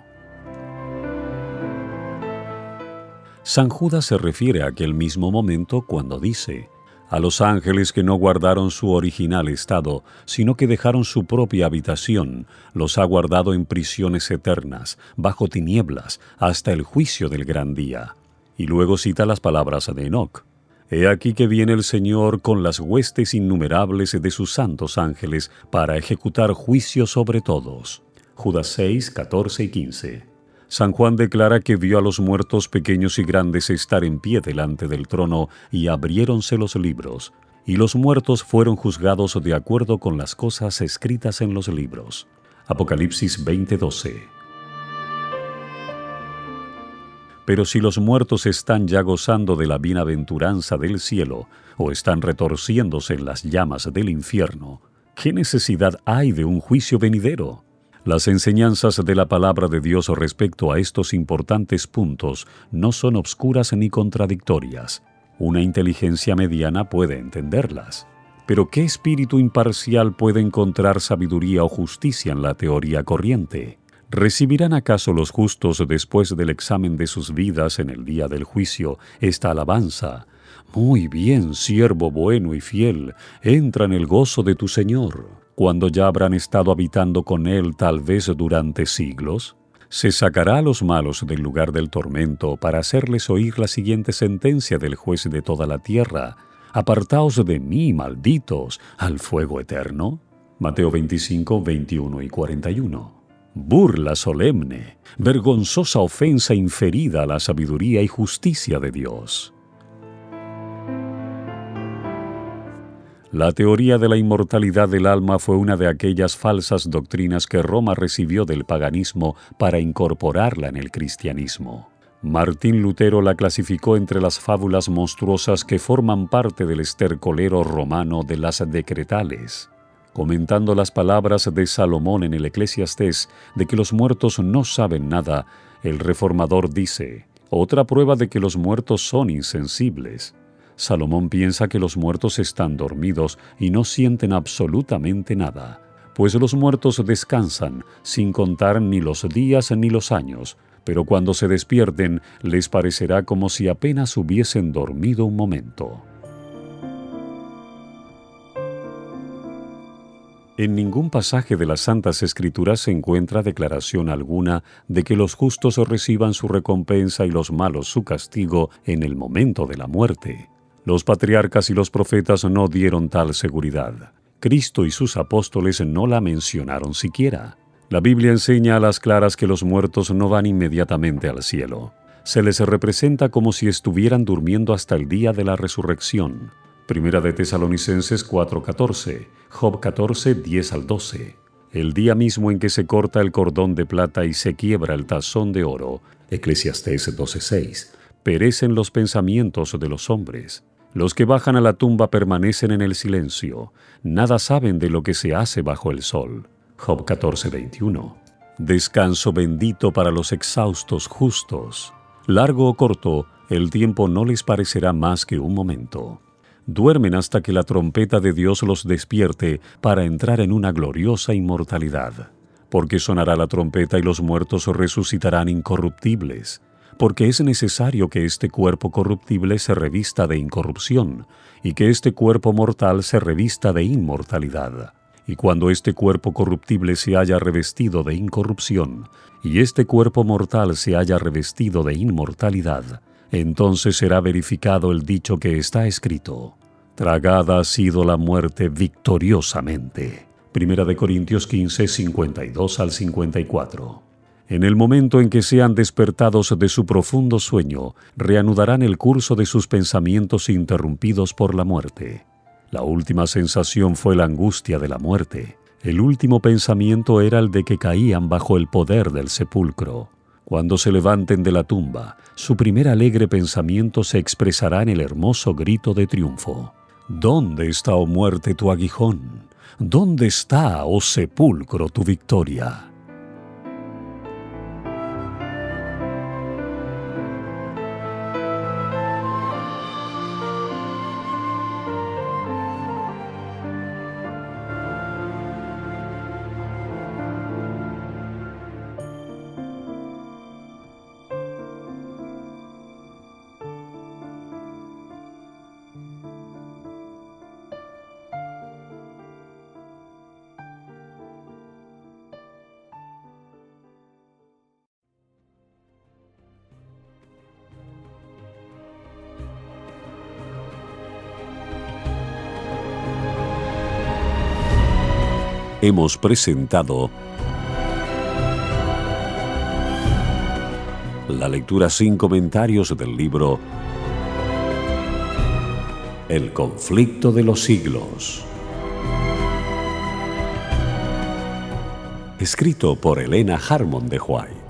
S1: San Judas se refiere a aquel mismo momento cuando dice: a los ángeles que no guardaron su original estado, sino que dejaron su propia habitación, los ha guardado en prisiones eternas, bajo tinieblas, hasta el juicio del gran día. Y luego cita las palabras de Enoc. He aquí que viene el Señor con las huestes innumerables de sus santos ángeles para ejecutar juicio sobre todos. Judas 6, 14 y 15. San Juan declara que vio a los muertos pequeños y grandes estar en pie delante del trono y abriéronse los libros, y los muertos fueron juzgados de acuerdo con las cosas escritas en los libros. Apocalipsis 20:12. Pero si los muertos están ya gozando de la bienaventuranza del cielo, o están retorciéndose en las llamas del infierno, ¿qué necesidad hay de un juicio venidero? Las enseñanzas de la palabra de Dios respecto a estos importantes puntos no son obscuras ni contradictorias. Una inteligencia mediana puede entenderlas. Pero ¿qué espíritu imparcial puede encontrar sabiduría o justicia en la teoría corriente? ¿Recibirán acaso los justos después del examen de sus vidas en el día del juicio esta alabanza? Muy bien, siervo bueno y fiel, entra en el gozo de tu Señor. Cuando ya habrán estado habitando con Él tal vez durante siglos, se sacará a los malos del lugar del tormento para hacerles oír la siguiente sentencia del juez de toda la tierra: apartaos de mí, malditos, al fuego eterno. Mateo 25, 21 y 41. Burla solemne, vergonzosa ofensa inferida a la sabiduría y justicia de Dios. La teoría de la inmortalidad del alma fue una de aquellas falsas doctrinas que Roma recibió del paganismo para incorporarla en el cristianismo. Martín Lutero la clasificó entre las fábulas monstruosas que forman parte del estercolero romano de las decretales. Comentando las palabras de Salomón en el Eclesiastés de que los muertos no saben nada, el reformador dice: otra prueba de que los muertos son insensibles. Salomón piensa que los muertos están dormidos y no sienten absolutamente nada. pues los muertos descansan, sin contar ni los días ni los años, pero cuando se despierten les parecerá como si apenas hubiesen dormido un momento. En ningún pasaje de las Santas Escrituras se encuentra declaración alguna de que los justos reciban su recompensa y los malos su castigo en el momento de la muerte. Los patriarcas y los profetas no dieron tal seguridad. Cristo y sus apóstoles no la mencionaron siquiera. La Biblia enseña a las claras que los muertos no van inmediatamente al cielo. Se les representa como si estuvieran durmiendo hasta el día de la resurrección. Primera de Tesalonicenses 4:14, Job 14, 10 al 12. El día mismo en que se corta el cordón de plata y se quiebra el tazón de oro, Eclesiastés 12:6, perecen los pensamientos de los hombres. Los que bajan a la tumba permanecen en el silencio, nada saben de lo que se hace bajo el sol. Job 14:21. Descanso bendito para los exhaustos justos. Largo o corto, el tiempo no les parecerá más que un momento. Duermen hasta que la trompeta de Dios los despierte para entrar en una gloriosa inmortalidad. Porque sonará la trompeta y los muertos resucitarán incorruptibles. Porque es necesario que este cuerpo corruptible se revista de incorrupción, y que este cuerpo mortal se revista de inmortalidad. Y cuando este cuerpo corruptible se haya revestido de incorrupción, y este cuerpo mortal se haya revestido de inmortalidad, entonces será verificado el dicho que está escrito: tragada ha sido la muerte victoriosamente. Primera de Corintios 15, 52 al 54. En el momento en que sean despertados de su profundo sueño, reanudarán el curso de sus pensamientos interrumpidos por la muerte. La última sensación fue la angustia de la muerte. El último pensamiento era el de que caían bajo el poder del sepulcro. Cuando se levanten de la tumba, su primer alegre pensamiento se expresará en el hermoso grito de triunfo. ¿Dónde está, oh muerte, tu aguijón? ¿Dónde está, oh sepulcro, tu victoria? Hemos presentado la lectura sin comentarios del libro El conflicto de los siglos, escrito por Elena Harmon de White.